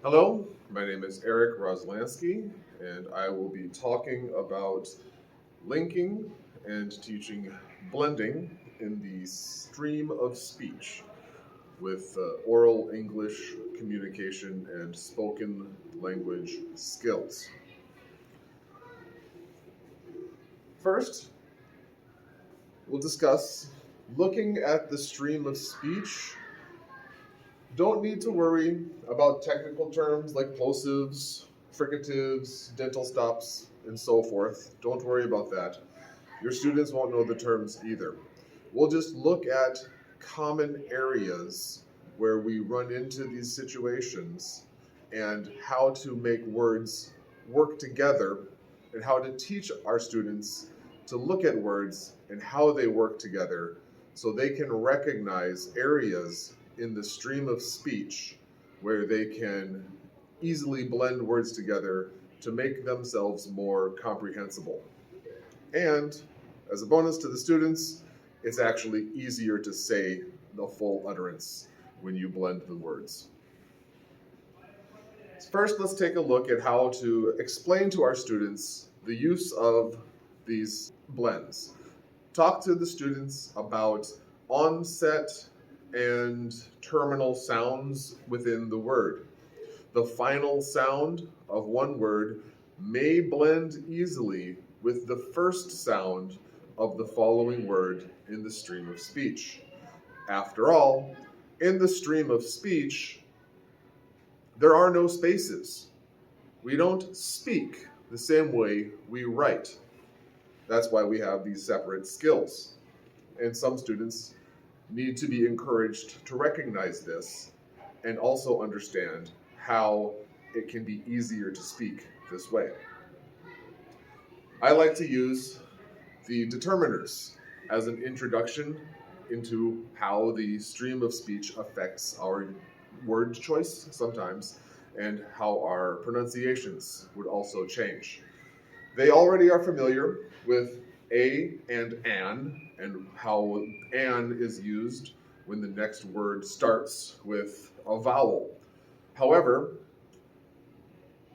Hello, my name is Eric Roslansky, and I will be talking about linking and teaching blending in the stream of speech with oral English communication and spoken language skills. First, we'll discuss looking at the stream of speech. Don't need to worry about technical terms like plosives, fricatives, dental stops, and so forth. Don't worry about that. Your students won't know the terms either. We'll just look at common areas where we run into these situations and how to make words work together and how to teach our students to look at words and how they work together so they can recognize areas in the stream of speech where they can easily blend words together to make themselves more comprehensible. And as a bonus to the students, it's actually easier to say the full utterance when you blend the words. First, let's take a look at how to explain to our students the use of these blends. Talk to the students about onset and terminal sounds within the word. The final sound of one word may blend easily with the first sound of the following word in the stream of speech. After all, in the stream of speech, there are no spaces. We don't speak the same way we write. That's why we have these separate skills. And some students need to be encouraged to recognize this and also understand how it can be easier to speak this way. I like to use the determiners as an introduction into how the stream of speech affects our word choice sometimes and how our pronunciations would also change. They already are familiar with a and and how an is used when the next word starts with a vowel. However,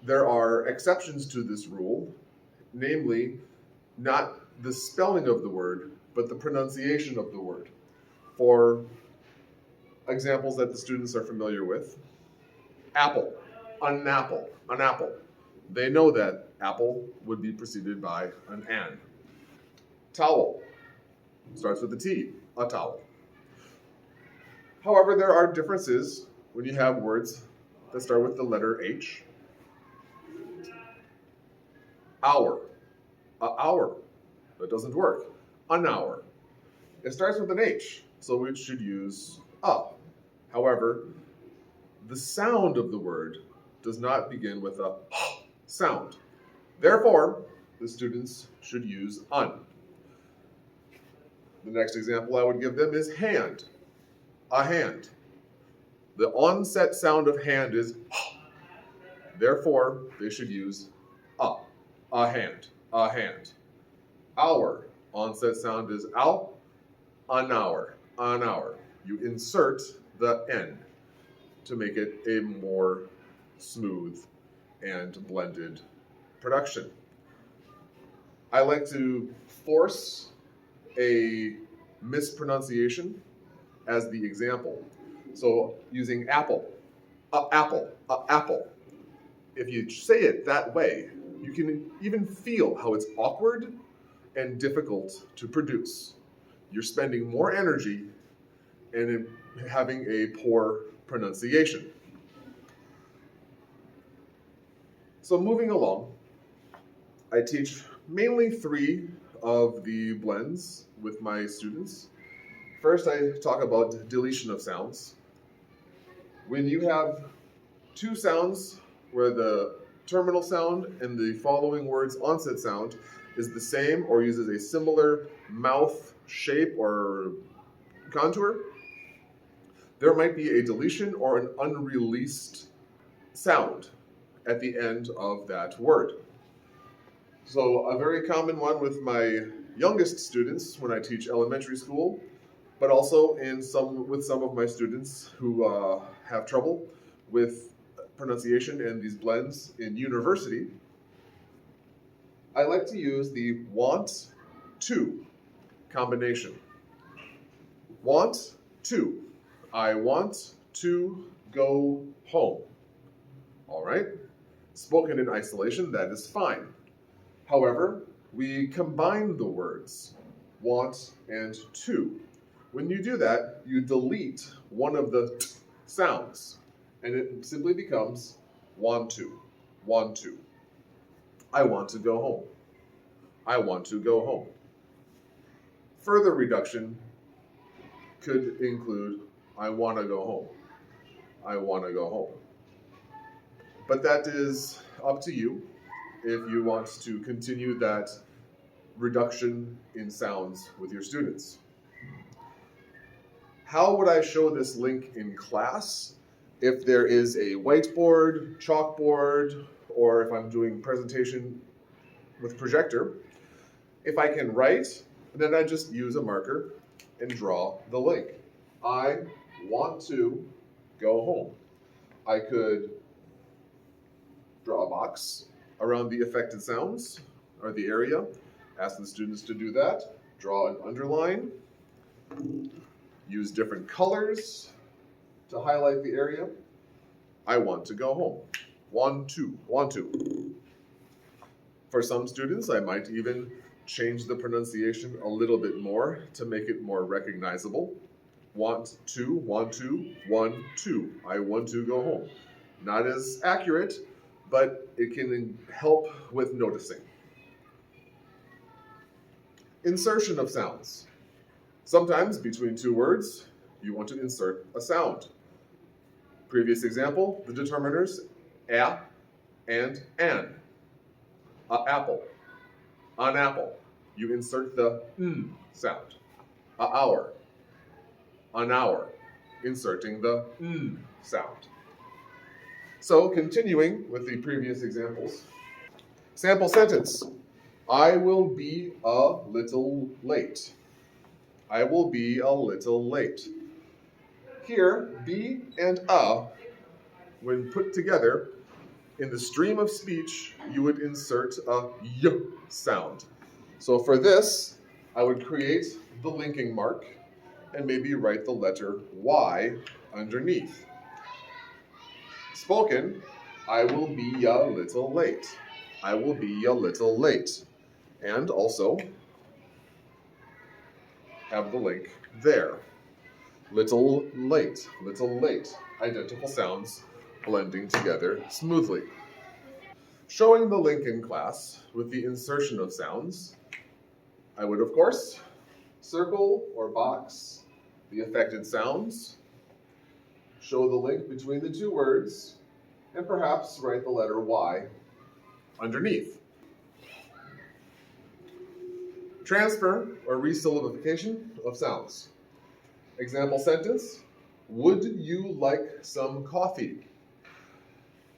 there are exceptions to this rule, namely, not the spelling of the word, but the pronunciation of the word. For examples that the students are familiar with, apple, an apple, an apple. They know that apple would be preceded by an an. Towel starts with a T, a towel. However, there are differences when you have words that start with the letter H. Hour, a hour. That doesn't work. An hour. It starts with an H, so we should use a. However, the sound of the word does not begin with a sound. Therefore, the students should use un. The next example I would give them is hand, a hand. The onset sound of hand is therefore they should use a hand, a hand. Hour, onset sound is ow, an hour, an hour. You insert the N to make it a more smooth and blended production. I like to force a mispronunciation as the example. So using apple, apple, apple. If you say it that way, you can even feel how it's awkward and difficult to produce. You're spending more energy and having a poor pronunciation. So moving along, I teach mainly three of the blends with my students. First, I talk about deletion of sounds. When you have two sounds where the terminal sound and the following word's onset sound is the same or uses a similar mouth shape or contour, there might be a deletion or an unreleased sound at the end of that word. So a very common one with my youngest students when I teach elementary school, but also with some of my students who have trouble with pronunciation and these blends in university, I like to use the want to combination. Want to. I want to go home. All right? Spoken in isolation, that is fine. However, we combine the words want and to. When you do that, you delete one of the t sounds, and it simply becomes want to, want to. I want to go home. I want to go home. Further reduction could include I want to go home. I want to go home. But that is up to you if you want to continue that reduction in sounds with your students. How would I show this link in class? If there is a whiteboard, chalkboard, or if I'm doing presentation with projector, if I can write, then I just use a marker and draw the link. I want to go home. I could draw a box around the affected sounds or the area, ask the students to do that, draw an underline, use different colors to highlight the area. I want to go home. Want to, want to. For some students, I might even change the pronunciation a little bit more to make it more recognizable. Want to, want to, one, two. I want to go home. Not as accurate, but it can help with noticing. Insertion of sounds. Sometimes between two words, you want to insert a sound. Previous example, the determiners a and an. A apple. An apple. You insert the n sound. A hour. An hour. Inserting the n sound. So continuing with the previous examples. Sample sentence. I will be a little late. I will be a little late. Here, be and a, when put together, in the stream of speech, you would insert a y sound. So for this, I would create the linking mark and maybe write the letter Y underneath. Spoken, I will be a little late. I will be a little late. And also have the link there. Little late, little late. Identical sounds blending together smoothly. Showing the link in class with the insertion of sounds, I would, of course, circle or box the affected sounds, show the link between the two words, and perhaps write the letter Y underneath. Transfer or resyllabification of sounds. Example sentence, would you like some coffee?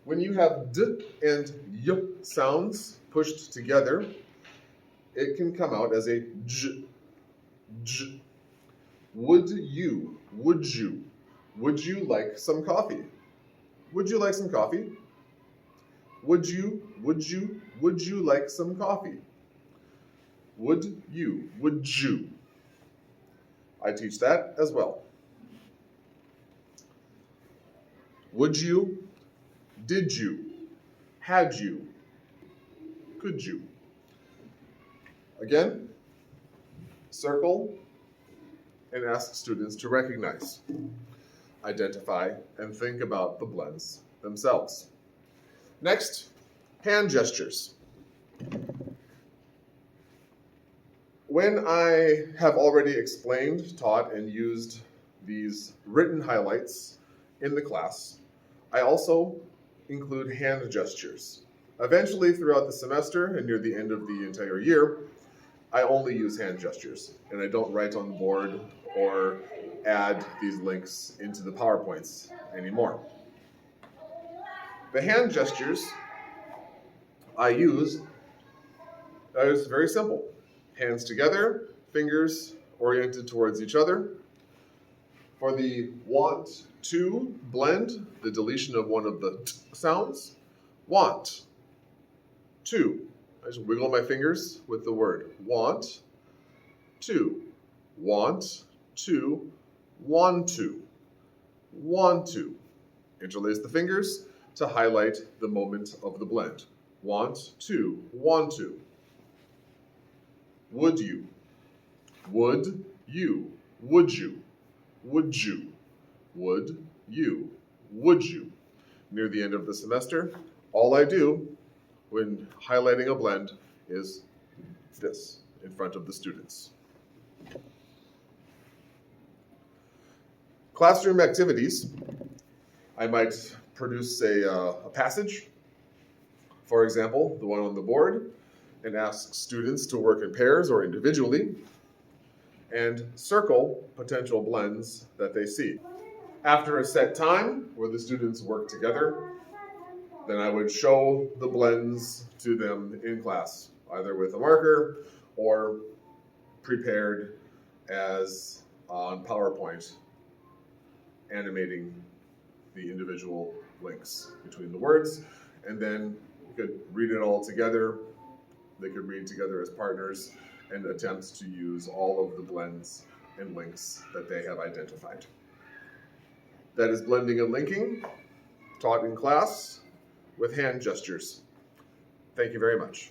When you have d and y sounds pushed together, it can come out as a j, j. Would you like some coffee? Would you like some coffee? Would you like some coffee? Would you? I teach that as well. Would you? Did you? Had you? Could you? Again, circle and ask students to recognize, identify, and think about the blends themselves. Next, hand gestures. When I have already explained, taught, and used these written highlights in the class, I also include hand gestures. Eventually, throughout the semester and near the end of the entire year, I only use hand gestures, and I don't write on the board or add these links into the PowerPoints anymore. The hand gestures I use is very simple. Hands together, fingers oriented towards each other, For the want to blend, the deletion of one of the t sounds, want to. I just wiggle my fingers with the word want to, want to, want to, want to. Interlace the fingers to highlight the moment of the blend. Want to, want to. Would you, would you, would you, would you, would you, would you. Near the end of the semester, all I do when highlighting a blend is this in front of the students. Classroom activities. I might produce a passage, for example, the one on the board, and ask students to work in pairs or individually, and circle potential blends that they see. After a set time where the students work together, then I would show the blends to them in class, either with a marker or prepared as on PowerPoint, animating the individual links between the words, and then you could read it all together. They could read together as partners and attempt to use all of the blends and links that they have identified. That is blending and linking, taught in class with hand gestures. Thank you very much.